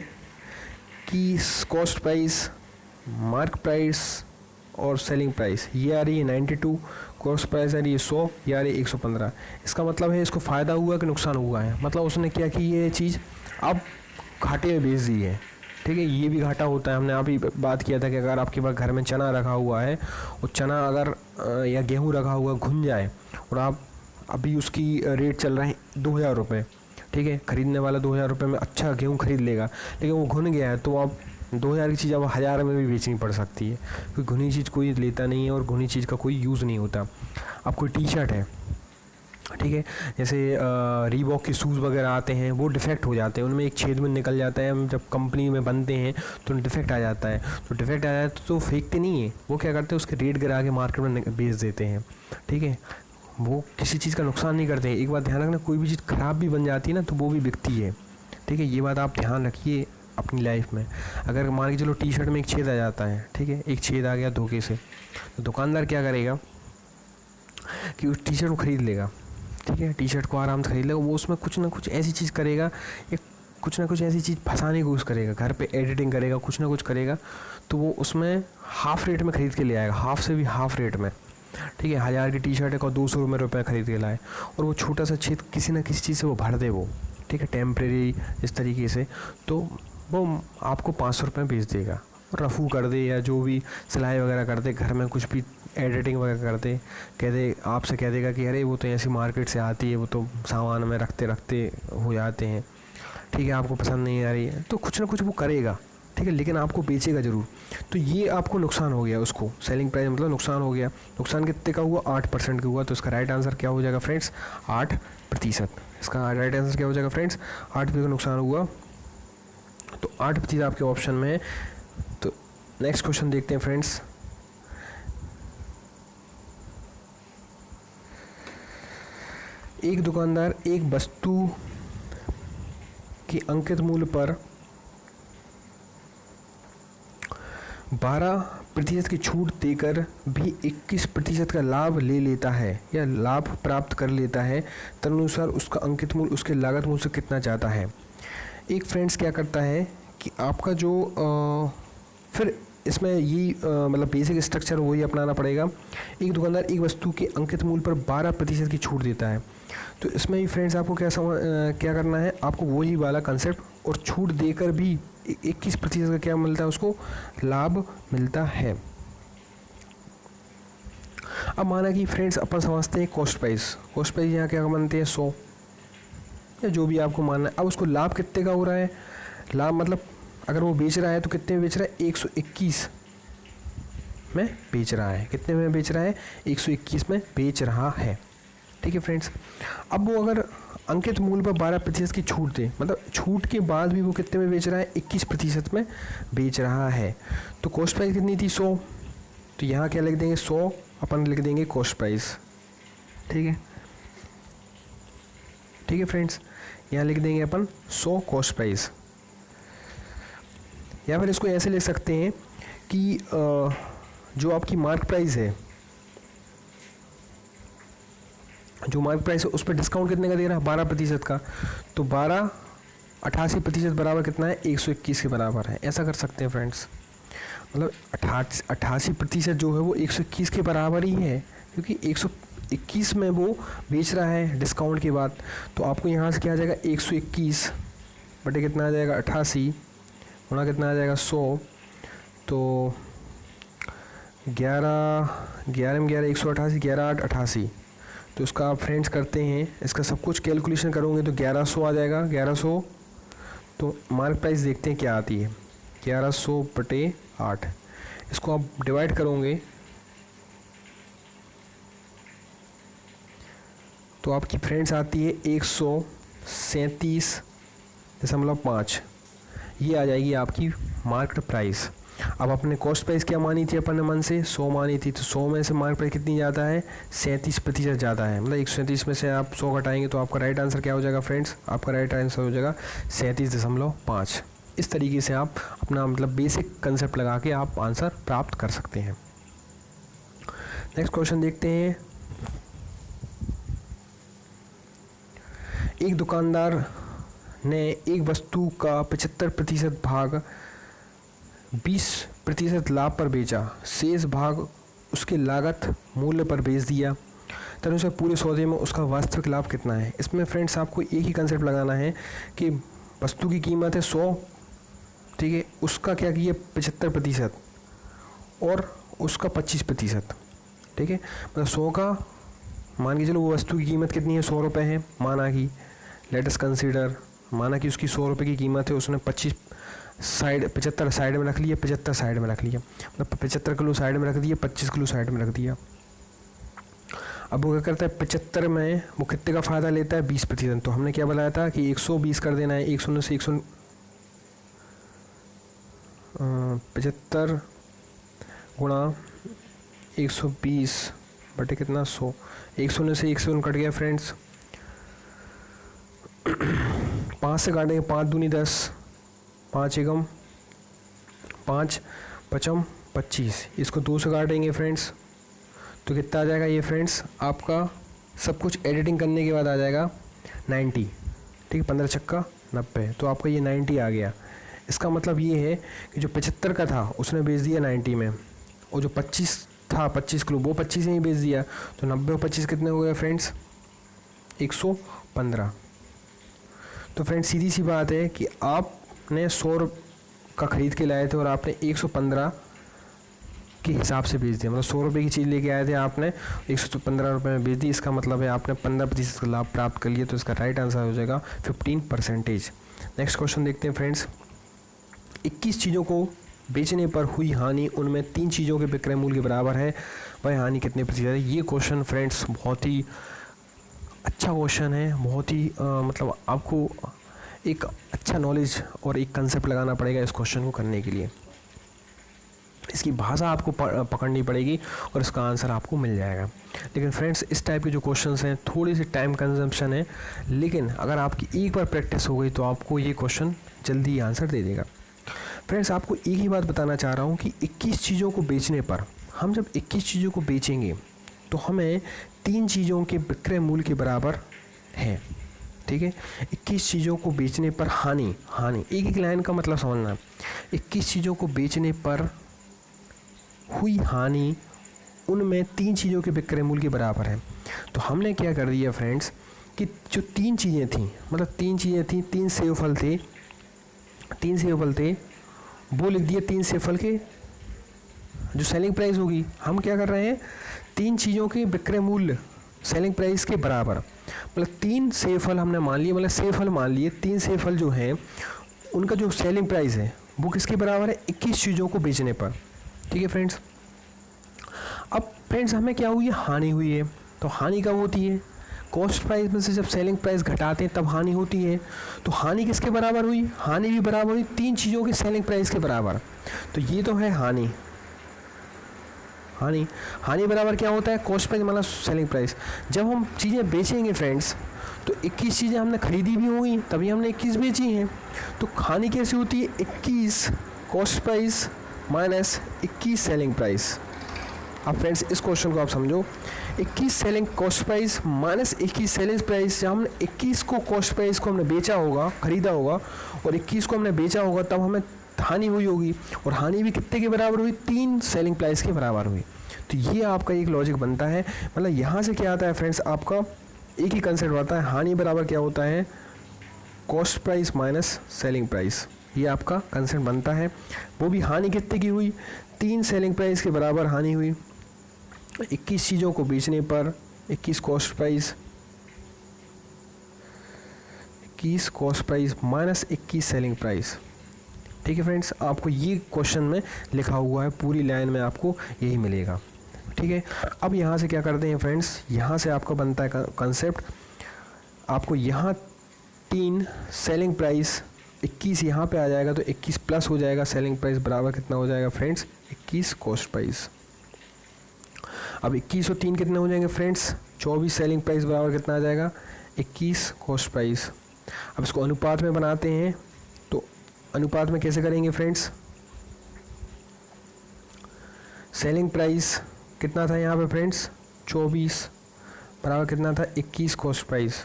कि कॉस्ट प्राइस, मार्क प्राइस और सेलिंग प्राइस ये आ रही है 92, कॉस्ट प्राइस आ रही है 100, ये आ रही है 115। इसका मतलब है इसको फ़ायदा हुआ कि नुकसान हुआ है, मतलब उसने क्या की, ये चीज़ अब घाटे में बेच दी है। ठीक है, ये भी घाटा होता है। हमने अभी बात किया था कि अगर आपके पास घर में चना रखा हुआ है और चना अगर या गेहूँ रखा हुआ घुन जाए और आप अभी उसकी रेट चल रहा है 2000 रुपये, ठीक है, ख़रीदने वाला 2000 रुपये में अच्छा गेहूँ खरीद लेगा, लेकिन वो घुन गया है तो आप 2000 की चीज़ अब 1000 में भी बेचनी पड़ सकती है, क्योंकि घुनी चीज़ कोई लेता नहीं है और घुनी चीज़ का कोई यूज़ नहीं होता। अब कोई टी शर्ट है, ठीक है, जैसे रीबॉक के शूज़ वगैरह आते हैं, वो डिफेक्ट हो जाते हैं, उनमें एक छेद में निकल जाता है, जब कंपनी में बनते हैं तो डिफेक्ट आ जाता है। तो डिफेक्ट आ जाता है तो फेंकते नहीं है, वो क्या करते हैं, उसके रेट गिरा के मार्केट में बेच देते हैं। ठीक है, वो किसी चीज़ का नुकसान नहीं करते हैं। एक बात ध्यान रखना, कोई भी चीज़ ख़राब भी बन जाती है ना तो वो भी बिकती है। ठीक है, ये बात आप ध्यान रखिए अपनी लाइफ में। अगर मान के चलो टी शर्ट में एक छेद आ जाता है, ठीक है, एक छेद आ गया धोखे से, तो दुकानदार क्या करेगा कि उस टी शर्ट को ख़रीद लेगा। ठीक है, टी शर्ट को आराम से खरीद लेगा, वो उसमें कुछ ना कुछ ऐसी चीज़ करेगा या कुछ ना कुछ ऐसी चीज़ फंसाने की कोशिश करेगा, घर पे एडिटिंग करेगा, कुछ ना कुछ करेगा, तो वो उसमें हाफ़ रेट में ख़रीद के ले आएगा, हाफ़ से भी हाफ़ रेट में। ठीक है, 1000 की टी शर्ट है और 200 रुपये खरीद के लाए और वो छोटा सा छेद किसी ना किसी चीज़ से वो भर दे वो, ठीक है, टेम्प्रेरी इस तरीके से, तो वो आपको 500 रुपये बेच देगा। रफ़ू कर दे या जो भी सिलाई वगैरह कर दे, घर में कुछ भी एडिटिंग वगैरह कर दे, कह दे, आपसे कह देगा कि अरे वो तो ऐसी मार्केट से आती है, वो तो सामान में रखते रखते हो जाते हैं, ठीक है, आपको पसंद नहीं आ रही है, तो कुछ ना कुछ वो करेगा। ठीक है, लेकिन आपको बेचेगा ज़रूर। तो ये आपको नुकसान हो गया, उसको सेलिंग प्राइस मतलब नुकसान हो गया। नुकसान कितने का हुआ, 8% का हुआ। तो इसका राइट आंसर क्या हो जाएगा फ्रेंड्स, 8%। इसका राइट आंसर क्या हो जाएगा फ्रेंड्स, 8% का नुकसान हुआ, तो 8% आपके ऑप्शन में है। तो नेक्स्ट क्वेश्चन देखते हैं फ्रेंड्स। एक दुकानदार एक वस्तु की अंकित मूल्य पर 12% की छूट देकर भी 21% का लाभ ले लेता है या लाभ प्राप्त कर लेता है, तदनुसार उसका अंकित मूल्य उसके लागत मूल्य से कितना चाहता है। एक फ्रेंड्स क्या करता है कि आपका जो फिर इसमें ये मतलब बेसिक स्ट्रक्चर वही अपनाना पड़ेगा। एक दुकानदार एक वस्तु के अंकित मूल्य पर 12% की छूट देता है, तो इसमें ही फ्रेंड्स आपको क्या करना है, आपको वही वाला कंसेप्ट, और छूट देकर भी 21% का क्या मिलता है, उसको लाभ मिलता है। अब माना कि फ्रेंड्स अपन समझते हैं कॉस्ट प्राइस यहाँ क्या मानते हैं, 100 या जो भी आपको मानना है। अब उसको लाभ कितने का हो रहा है, लाभ मतलब अगर वो बेच रहा है तो कितने में बेच रहा है, 121 में बेच रहा है। कितने में बेच रहा है, 121 में बेच रहा है। ठीक है फ्रेंड्स, अब वो अगर अंकित मूल्य पर 12% की छूट दे, मतलब छूट के बाद भी वो कितने में बेच रहा है, 21% में बेच रहा है। तो कॉस्ट प्राइस कितनी थी, 100, तो यहाँ क्या लिख देंगे, 100 अपन लिख देंगे कॉस्ट प्राइस। ठीक है, ठीक है फ्रेंड्स, यहाँ लिख देंगे अपन 100 कॉस्ट प्राइस। या फिर इसको ऐसे लिख सकते हैं कि जो आपकी मार्क प्राइस है, जो मार्क प्राइस है उस पर डिस्काउंट कितने का दे रहा है, 12% का। तो 88% बराबर कितना है, 121 के बराबर है। ऐसा कर सकते हैं फ्रेंड्स, मतलब 88% जो है वो 121 के बराबर ही है, क्योंकि 121 में वो बेच रहा है डिस्काउंट के बाद। तो आपको यहाँ से क्या आ जाएगा, 121 बटे कितना आ जाएगा, 88 गुणा कितना आ जाएगा, 100। तो 11 में 11 188, 11 8 88। तो इसका आप फ्रेंड्स करते हैं, इसका सब कुछ कैलकुलेशन करोगे तो 1100 आ जाएगा, 1100। तो मार्क प्राइस देखते हैं क्या आती है, 1100 बटे 8। इसको आप डिवाइड करोगे तो आपकी फ्रेंड्स आती है 137.5। ये आ जाएगी आपकी मार्केट प्राइस। अब अपने कॉस्ट प्राइस क्या मानी थी अपन ने मन से, 100 मानी थी। तो 100 में से मार्केट प्राइस कितनी ज़्यादा है, 37% ज़्यादा है। मतलब 137 में से आप 100 घटाएंगे तो आपका राइट आंसर क्या हो जाएगा फ्रेंड्स, आपका राइट आंसर हो जाएगा 37.5। इस तरीके से आप अपना मतलब बेसिक कंसेप्ट लगा के आप आंसर प्राप्त कर सकते हैं। नेक्स्ट क्वेश्चन देखते हैं। एक दुकानदार ने एक वस्तु का 75% भाग 20% लाभ पर बेचा, शेष भाग उसके लागत मूल्य पर बेच दिया। तदनुसार पूरे सौदे में उसका वास्तविक लाभ कितना है। इसमें फ्रेंड्स आपको एक ही कंसेप्ट लगाना है कि वस्तु की कीमत है 100, ठीक है, उसका क्या किया 75% और उसका 25%, ठीक है। मतलब 100 का मान के चलो वो वस्तु की कीमत कितनी है, 100 रुपये है माना कि, लेट अस कंसीडर, माना कि उसकी 100 रुपये की कीमत है, उसने 75 साइड में रख लिया, 75 साइड में रख लिया, मतलब 75 किलो साइड में रख दिया, 25 किलो साइड में रख दिया। अब वो क्या करता है, 75 में वो कितने का फ़ायदा लेता है, 20%। तो हमने क्या बताया था कि 120 कर देना है, 100 से 75 गुणा 120 बटे कितना 100, 100 से 100 कट गया फ्रेंड्स। 5 से काटेंगे, 5 दूनी 10, 5 एकम 5 पचम 25। इसको 2 से काटेंगे फ्रेंड्स तो कितना आ जाएगा ये फ्रेंड्स, आपका सब कुछ एडिटिंग करने के बाद आ जाएगा 90, ठीक है, 15 छक्का 90। तो आपका ये 90 आ गया। इसका मतलब ये है कि जो 75 का था उसने बेच दिया 90 में, और जो 25 था 25 किलो वो 25 में ही बेच दिया। तो 90 और 25 कितने हो गए फ्रेंड्स, 115। तो फ्रेंड्स सीधी सी बात है कि आपने 100 का ख़रीद के लाए थे और आपने 115 के हिसाब से बेच दिया। मतलब 100 रुपये की चीज़ लेके आए थे, आपने 115 रुपये में बेच दी। इसका मतलब है आपने 15% का लाभ प्राप्त कर लिया। तो इसका राइट आंसर हो जाएगा 15%। नेक्स्ट क्वेश्चन देखते हैं फ्रेंड्स। 21 चीज़ों को बेचने पर हुई हानि उनमें 3 चीज़ों के विक्रय मूल्य के बराबर है, वह हानि कितने प्रतिशत है। ये क्वेश्चन फ्रेंड्स बहुत ही अच्छा क्वेश्चन है, बहुत ही मतलब आपको एक अच्छा नॉलेज और एक कंसेप्ट लगाना पड़ेगा इस क्वेश्चन को करने के लिए। इसकी भाषा आपको पकड़नी पड़ेगी और इसका आंसर आपको मिल जाएगा। लेकिन फ्रेंड्स इस टाइप के जो क्वेश्चंस हैं थोड़ी सी टाइम कंजम्पशन है, लेकिन अगर आपकी एक बार प्रैक्टिस हो गई तो आपको ये क्वेश्चन जल्दी आंसर दे देगा। फ्रेंड्स आपको एक ही बात बताना चाह रहा हूँ कि 21 चीज़ों को बेचने पर, हम जब 21 चीज़ों को बेचेंगे तो हमें 3 चीज़ों के विक्रय मूल्य के बराबर है, ठीक है। 21 चीज़ों को बेचने पर हानि एक एक लाइन का मतलब समझना। 21 चीज़ों को बेचने पर हुई हानि उनमें 3 चीज़ों के विक्रय मूल्य के बराबर है। तो हमने क्या कर दिया फ्रेंड्स कि जो 3 चीज़ें थी, मतलब 3 चीज़ें थी, 3 सेब फल थे, 3 सेब फल थे, वो लिख दिए 3 सेब फल के जो सेलिंग प्राइस होगी। हम क्या कर रहे हैं, 3 चीज़ों के विक्रय मूल्य सेलिंग प्राइस के बराबर, मतलब 3 सेब फल हमने मान लिए, मतलब सेब फल मान लिए, 3 सेब फल जो हैं उनका जो सेलिंग प्राइस है वो किसके बराबर है, 21 चीज़ों को बेचने पर, ठीक है फ्रेंड्स। अब फ्रेंड्स हमें क्या हुई है, हानि हुई है। तो हानि कब होती है, कॉस्ट प्राइस में से जब सेलिंग प्राइस घटाते हैं तब हानि होती है। तो हानि किसके बराबर हुई, हानि भी बराबर हुई 3 चीज़ों के सेलिंग प्राइस के बराबर। तो ये तो है हानि बराबर क्या होता है, कॉस्ट प्राइस मतलब सेलिंग प्राइस। जब हम चीज़ें बेचेंगे फ्रेंड्स तो 21 चीज़ें हमने खरीदी भी होंगी तभी हमने 21 बेची हैं। तो हानि कैसे होती है, 21 cost price minus 21 selling price. अब फ्रेंड्स इस क्वेश्चन को आप समझो, 21 selling cost price minus 21 selling price. जब हमने 21 को कॉस्ट प्राइस को हमने बेचा होगा, खरीदा होगा, और 21 को हमने बेचा होगा, तब हमें हानि हुई होगी, और हानि भी कितने के बराबर हुई? 3 सेलिंग प्राइस के बराबर हुई। तो ये आपका एक लॉजिक बनता है। मतलब यहाँ से क्या आता है फ्रेंड्स, आपका एक ही कंसेप्ट आता है, हानि बराबर क्या होता है? Cost price minus selling price. ये आपका कंसेप्ट बनता है। वो भी हानि कितने की हुई? 3 सेलिंग प्राइस के बराबर हानि हुई। 21 चीज़ों को बेचने पर 21 cost price, 21 cost price minus 21 selling price. ठीक है फ्रेंड्स, आपको ये क्वेश्चन में लिखा हुआ है, पूरी लाइन में आपको यही मिलेगा। ठीक है, अब यहाँ से क्या करते हैं फ्रेंड्स, यहाँ से आपका बनता है कंसेप्ट, आपको यहाँ 3 सेलिंग प्राइस, 21 यहाँ पे आ जाएगा, तो 21 प्लस हो जाएगा सेलिंग प्राइस बराबर कितना हो जाएगा फ्रेंड्स? 21 cost price. अब 21 और 3 कितने हो जाएंगे फ्रेंड्स? 24 सेलिंग प्राइस बराबर कितना आ जाएगा? 21 कॉस्ट प्राइस। अब इसको अनुपात में बनाते हैं, तो अनुपात में कैसे करेंगे फ्रेंड्स? सेलिंग प्राइस कितना था यहाँ पे फ्रेंड्स? 24 बराबर कितना था? 21 कॉस्ट प्राइस।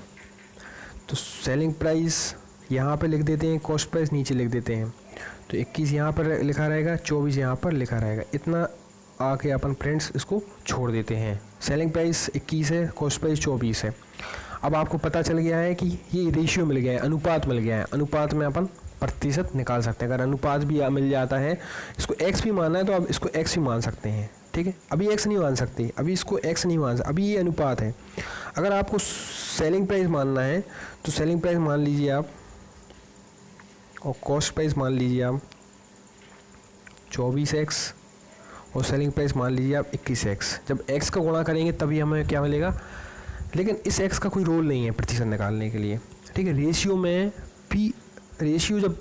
तो सेलिंग प्राइस यहाँ पे लिख देते हैं, कॉस्ट प्राइस नीचे लिख देते हैं, तो 21 यहाँ पर लिखा रहेगा, 24 यहाँ पर लिखा रहेगा। इतना आके अपन फ्रेंड्स इसको छोड़ देते हैं। सेलिंग प्राइस 21 है, कॉस्ट प्राइस 24 है। अब आपको पता चल गया है कि ये रेशियो मिल गया है, अनुपात मिल गया है। अनुपात में अपन प्रतिशत निकाल सकते हैं। अगर अनुपात भी मिल जाता है, इसको x भी मानना है तो आप इसको x भी मान सकते हैं। ठीक है, अभी x नहीं मान सकते, अभी इसको x नहीं मान सकते, अभी ये अनुपात है। अगर आपको सेलिंग प्राइस मानना है तो सेलिंग प्राइस मान लीजिए आप, और कॉस्ट प्राइस मान लीजिए आप 24x, और सेलिंग प्राइस मान लीजिए आप 21x। जब x का गुणा करेंगे तभी हमें क्या मिलेगा, लेकिन इस x का कोई रोल नहीं है प्रतिशत निकालने के लिए। ठीक है, रेशियो में भी, रेशियो जब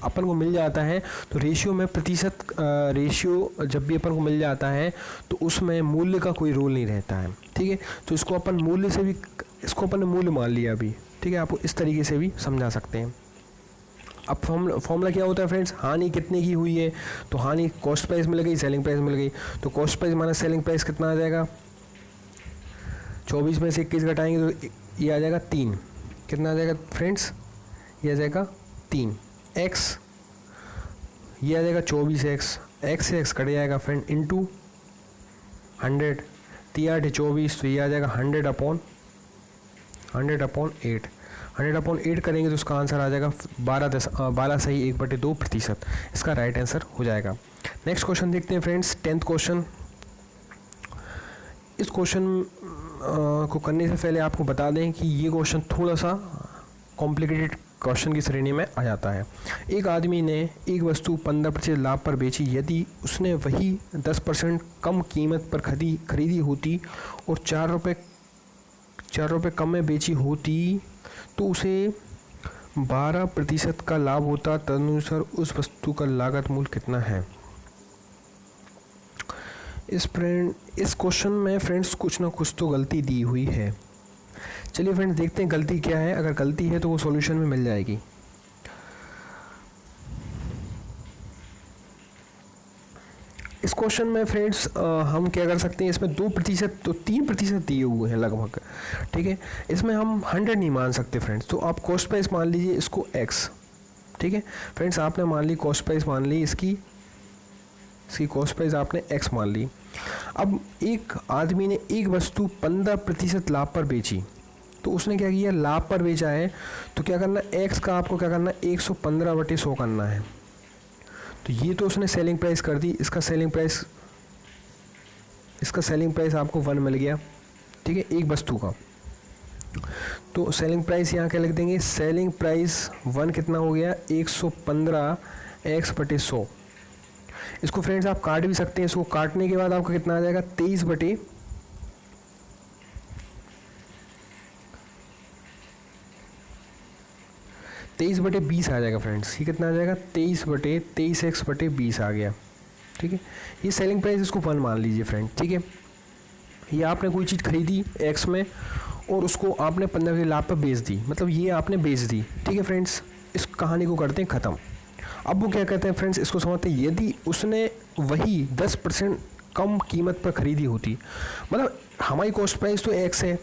अपन को मिल जाता है तो रेशियो में प्रतिशत, रेशियो जब भी अपन को मिल जाता है तो उसमें मूल्य का कोई रोल नहीं रहता है। ठीक है, तो इसको अपन मूल्य से भी, इसको अपन ने मूल्य मान लिया अभी। ठीक है, आपको इस तरीके से भी समझा सकते हैं। अब फॉर्मूला क्या होता है फ्रेंड्स, हानि कितने की हुई है, तो हानि कॉस्ट प्राइस मिल गई, सेलिंग प्राइस मिल गई, तो cost price minus selling price कितना आ जाएगा? 24 में से 21 घटाएंगे तो ये आ जाएगा 3। कितना आ जाएगा फ्रेंड्स? ये आ जाएगा 3 x, ये आ जाएगा 24x, x से x कट जाएगा फ्रेंड, इंटू 100, 3 8 24, तो ये आ जाएगा 100/8। 100/8 करेंगे तो उसका आंसर आ जाएगा 12 सही 1/2%। इसका राइट आंसर हो जाएगा। नेक्स्ट क्वेश्चन देखते हैं फ्रेंड्स, 10th क्वेश्चन। इस क्वेश्चन को करने से पहले आपको बता दें कि ये क्वेश्चन थोड़ा सा कॉम्प्लिकेटेड क्वेश्चन की श्रेणी में आ जाता है। एक आदमी ने एक वस्तु 15% लाभ पर बेची। यदि उसने वही 10% कम कीमत पर खरीदी होती और 4 रुपये कम में बेची होती तो उसे 12% का लाभ होता। तदनुसार उस वस्तु का लागत मूल्य कितना है? इस क्वेश्चन में फ्रेंड्स कुछ ना कुछ तो गलती दी हुई है। चलिए फ्रेंड्स देखते हैं गलती क्या है। अगर गलती है तो वो सॉल्यूशन में मिल जाएगी। इस क्वेश्चन में फ्रेंड्स हम क्या कर सकते हैं, इसमें 2% तो 3% दिए हुए हैं लगभग। ठीक है, इसमें हम 100 नहीं मान सकते फ्रेंड्स। तो आप कॉस्ट प्राइस मान लीजिए इसको x। ठीक है फ्रेंड्स, आपने मान ली कॉस्ट प्राइस, मान ली इसकी कॉस्ट प्राइस आपने x मान ली। अब एक आदमी ने एक वस्तु 15% लाभ पर बेची, तो उसने क्या किया, लाभ पर बेचा है, तो क्या करना, x का आपको क्या करना, 115/100 करना है। तो ये तो उसने सेलिंग प्राइस कर दी। इसका सेलिंग प्राइस आपको 1 मिल गया। ठीक है, एक वस्तु का। तो सेलिंग प्राइस यहाँ क्या लिख देंगे, सेलिंग प्राइस 1 कितना हो गया, 115x/100। इसको फ्रेंड्स आप काट भी सकते हैं। इसको काटने के बाद आपका कितना आ जाएगा, 23/20 आ जाएगा फ्रेंड्स। ये कितना आ जाएगा, 23x/20 आ गया। ठीक है, ये सेलिंग प्राइस, इसको 1 मान लीजिए फ्रेंड। ठीक है, ये आपने कोई चीज़ खरीदी x में और उसको आपने 15 के लाभ पर बेच दी, मतलब ये आपने बेच दी। ठीक है फ्रेंड्स, इस कहानी को करते हैं ख़त्म। अब वो क्या कहते हैं फ्रेंड्स, इसको समझते हैं, यदि उसने वही 10% कम कीमत पर खरीदी होती, मतलब हमारी कॉस्ट प्राइस तो एक्स है,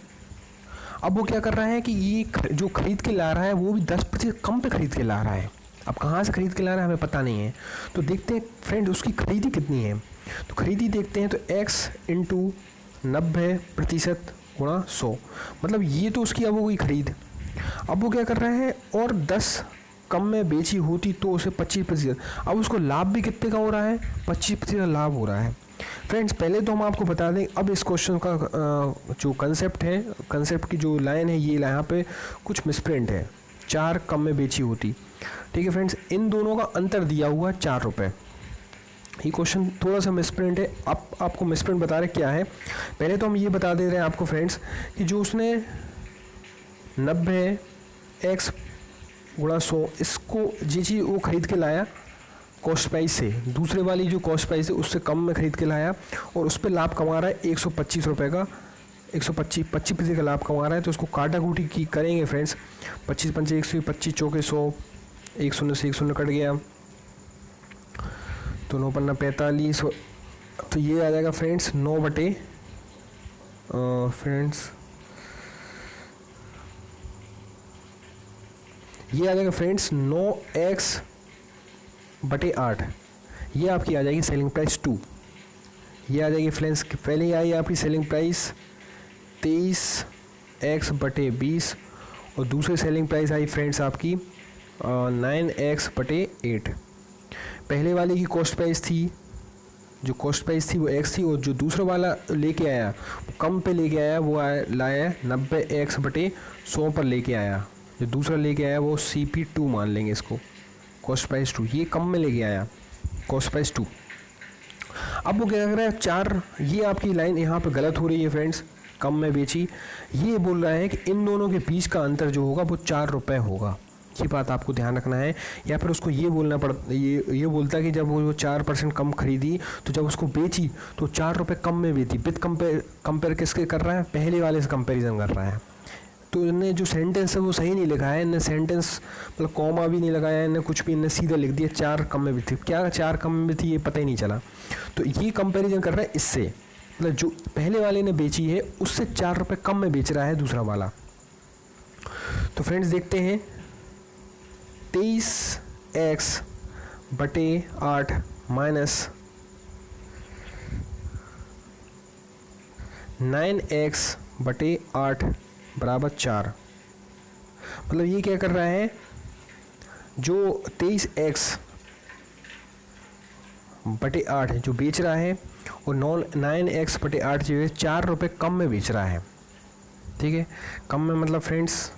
अब वो क्या कर रहा है कि ये जो खरीद के ला रहा है वो भी 10% कम पे खरीद के ला रहा है। अब कहाँ से खरीद के ला रहा है हमें पता नहीं है, तो देखते हैं फ्रेंड उसकी खरीदी कितनी है। तो खरीदी देखते हैं, तो x इंटू 90% गुणा 100, मतलब ये तो उसकी अब हो गई खरीद। अब वो क्या कर रहा है, और 10 कम में बेची होती तो उसे 25%, अब उसको लाभ भी कितने का हो रहा है, 25% लाभ हो रहा है। फ्रेंड्स पहले तो हम आपको बता दें, अब इस क्वेश्चन का जो कंसेप्ट है, कंसेप्ट की जो लाइन है, ये यहाँ पे कुछ मिसप्रिंट है, 4 कम में बेची होती। ठीक है फ्रेंड्स, इन दोनों का अंतर दिया हुआ 4 रुपये। ये क्वेश्चन थोड़ा सा मिसप्रिंट है। अब आपको मिसप्रिंट बता रहे क्या है, पहले तो हम ये बता दे रहे हैं आपको फ्रेंड्स कि जो उसने 90x गुणा 100, इसको जी चीज़ वो खरीद के लाया कॉस्ट प्राइस से, दूसरे वाली जो कॉस्ट प्राइस है उससे कम में खरीद के लाया, और उस पर लाभ कमा रहा है 125 रुपये का, 25% का लाभ कमा रहा है। तो उसको काटा कूटी की करेंगे फ्रेंड्स, 25 पंचे 125, चौके 100, 1 शून्य से 1 शून्य कट गया, तो 9 पन्ना 45, तो ये आ जाएगा फ्रेंड्स 9 बटे फ्रेंड्स ये आ जाएगा फ्रेंड्स 9x बटे 8, ये आपकी आ जाएगी सेलिंग प्राइस 2। ये आ जाएगी फ्रेंड्स, पहले ही आई आपकी सेलिंग प्राइस 23x बटे 20, और दूसरी सेलिंग प्राइस आई फ्रेंड्स आपकी 9x बटे 8। पहले वाले की कॉस्ट प्राइस थी, जो कॉस्ट प्राइस थी वो x थी, और जो दूसरा वाला लेके आया वो कम पे लेके आया, वो लाया 90x बटे 100 पर लेके आया। जो दूसरा लेके आया वो CP2 मान लेंगे इसको, कॉस्ट प्राइस 2, ये कम में लेके आया कॉस्ट प्राइस 2। अब वो क्या कर रहा है 4, ये आपकी लाइन यहाँ पे गलत हो रही है फ्रेंड्स, कम में बेची, ये बोल रहा है कि इन दोनों के बीच का अंतर जो होगा वो 4 रुपये होगा। ये बात आपको ध्यान रखना है, या फिर उसको ये बोलना पड़ता, ये बोलता है कि जब वो 4% कम खरीदी तो जब उसको बेची तो 4 रुपये कम में बेची, विद कंपेयर किसके कर रहा है, पहले वाले से कंपेरिजन कर रहा है। तो इनने जो सेंटेंस है वो सही नहीं लिखा है, इनने सेंटेंस मतलब कॉमा भी नहीं लगाया, इनने कुछ भी, इनने सीधा लिख दिया 4 कम में भी थी, क्या 4 कम में भी थी ये पता ही नहीं चला। तो ये कंपैरिजन कर रहा है इससे, मतलब जो पहले वाले ने बेची है उससे 4 रुपये कम में बेच रहा है दूसरा वाला। तो फ्रेंड्स देखते हैं, 23x बटे 8 माइनस 9x बटे 8 बराबर 4, मतलब ये क्या कर रहा है, जो 23x बटे 8 है जो बेच रहा है, और 9x बटे 8 जो है 4 रुपये कम में बेच रहा है। ठीक है, कम में मतलब फ्रेंड्स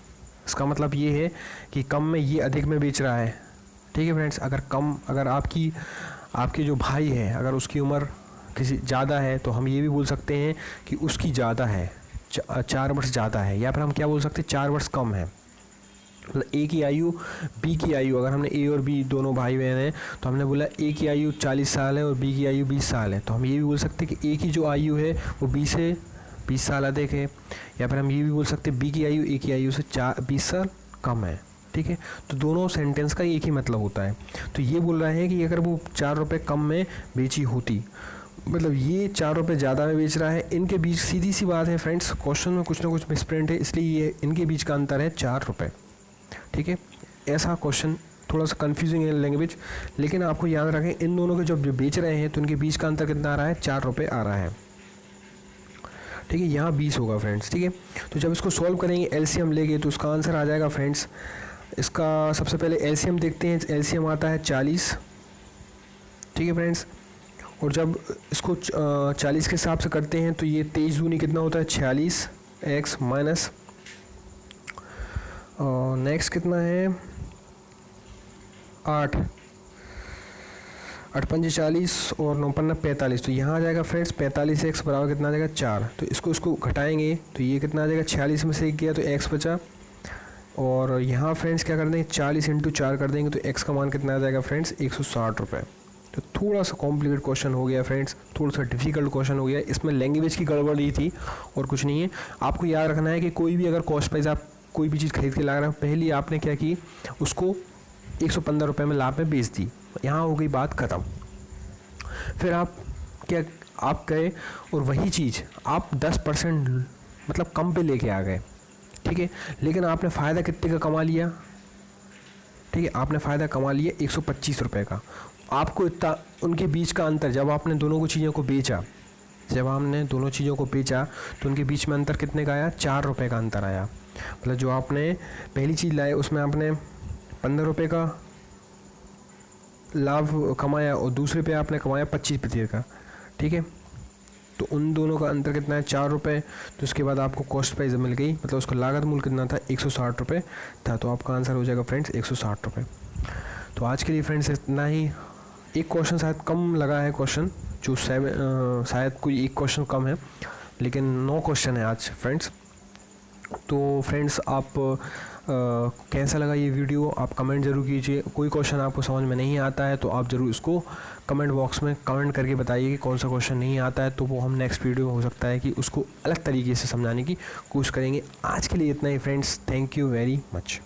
इसका मतलब ये है कि कम में ये अधिक में बेच रहा है। ठीक है फ्रेंड्स, अगर आपके जो भाई है अगर उसकी उम्र किसी ज़्यादा है तो हम ये भी बोल सकते हैं कि उसकी ज़्यादा है, 4 वर्ष ज़्यादा है, या फिर हम क्या बोल सकते हैं 4 वर्ष कम है। मतलब ए की आयु बी की आयु, अगर हमने ए और बी दोनों भाई बहन हैं तो हमने बोला ए की आयु 40 साल है और बी की आयु 20 साल है, तो हम ये भी बोल सकते हैं कि ए की जो आयु है वो 20 साल अधिक है, या फिर हम ये भी बोल सकते हैं बी की आयु ए की आयु से 20 साल कम है। ठीक है, तो दोनों सेंटेंस का एक ही मतलब होता है। तो ये बोल रहा है कि अगर वो 4 रुपये कम में बेची होती, मतलब ये 4 रुपये ज़्यादा में बेच रहा है, इनके बीच सीधी सी बात है फ्रेंड्स, क्वेश्चन में कुछ ना कुछ मिसप्रिंट है, इसलिए ये इनके बीच का अंतर है 4 रुपये। ठीक है, ऐसा क्वेश्चन थोड़ा सा कंफ्यूजिंग है लैंग्वेज, लेकिन आपको याद रखें इन दोनों के जब बेच रहे हैं तो इनके बीच का अंतर कितना आ रहा है, 4 रुपये आ रहा है। ठीक है, यहाँ 20 होगा फ्रेंड्स। ठीक है, तो जब इसको सॉल्व करेंगे एलसीएम लेंगे तो उसका आंसर आ जाएगा फ्रेंड्स, इसका सबसे पहले एलसीएम देखते हैं, एलसीएम आता है 40। ठीक है फ्रेंड्स, और जब इसको 40 के हिसाब से करते हैं तो ये 23 दूनी कितना होता है 46x माइनस नेक्स्ट कितना है 8 पंजे 40 और 9 पन्ना 45, तो यहाँ आ जाएगा फ्रेंड्स 45x बराबर कितना आ जाएगा 4। तो इसको घटाएंगे तो ये कितना आ जाएगा 46 में से 1 गया तो x बचा, और यहाँ फ्रेंड्स क्या कर देंगे 40 इंटू 4 कर देंगे तो x का मान कितना आ जाएगा फ्रेंड्स 160 रुपये। तो थोड़ा सा कॉम्प्लिकेट क्वेश्चन हो गया फ्रेंड्स, थोड़ा सा डिफ़िकल्ट क्वेश्चन हो गया, इसमें लैंग्वेज की गड़बड़ी थी और कुछ नहीं है। आपको याद रखना है कि कोई भी अगर कॉस्ट प्राइस आप कोई भी चीज़ खरीद के ला रहे हो, पहले आपने क्या की उसको 115 रुपये में लाभ में बेच दी, यहाँ हो गई बात ख़त्म। फिर आप गए और वही चीज़ आप 10% मतलब कम पे लेके आ गए, ठीक है, लेकिन आपने फ़ायदा कितने का कमा लिया, ठीक है, आपने फ़ायदा कमा लिया 125 रुपये का। आपको इतना उनके बीच का अंतर, जब आपने दोनों को चीज़ों को बेचा, जब हमने दोनों चीज़ों को बेचा तो उनके बीच में अंतर कितने का आया, 4 रुपये का अंतर आया। मतलब जो आपने पहली चीज़ लाए उसमें आपने 15 रुपये का लाभ कमाया और दूसरे पे आपने कमाया 25% का, ठीक है, तो उन दोनों का अंतर कितना है, 4 रुपये। तो उसके बाद आपको कॉस्ट प्राइस मिल गई, मतलब उसका लागत मूल्य कितना था, 160 रुपये था, तो आपका आंसर हो जाएगा फ्रेंड्स 160 रुपये। तो आज के लिए फ्रेंड्स इतना ही। एक क्वेश्चन शायद कम लगा है, क्वेश्चन जो शायद कोई एक क्वेश्चन कम है, लेकिन 9 क्वेश्चन है आज फ्रेंड्स। तो फ्रेंड्स आप कैसा लगा ये वीडियो आप कमेंट ज़रूर कीजिए। कोई क्वेश्चन आपको समझ में नहीं आता है तो आप ज़रूर इसको कमेंट बॉक्स में कमेंट करके बताइए कि कौन सा क्वेश्चन नहीं आता है, तो वो हम नेक्स्ट वीडियो में हो सकता है कि उसको अलग तरीके से समझाने की कोशिश करेंगे। आज के लिए इतना ही friends, thank you very much.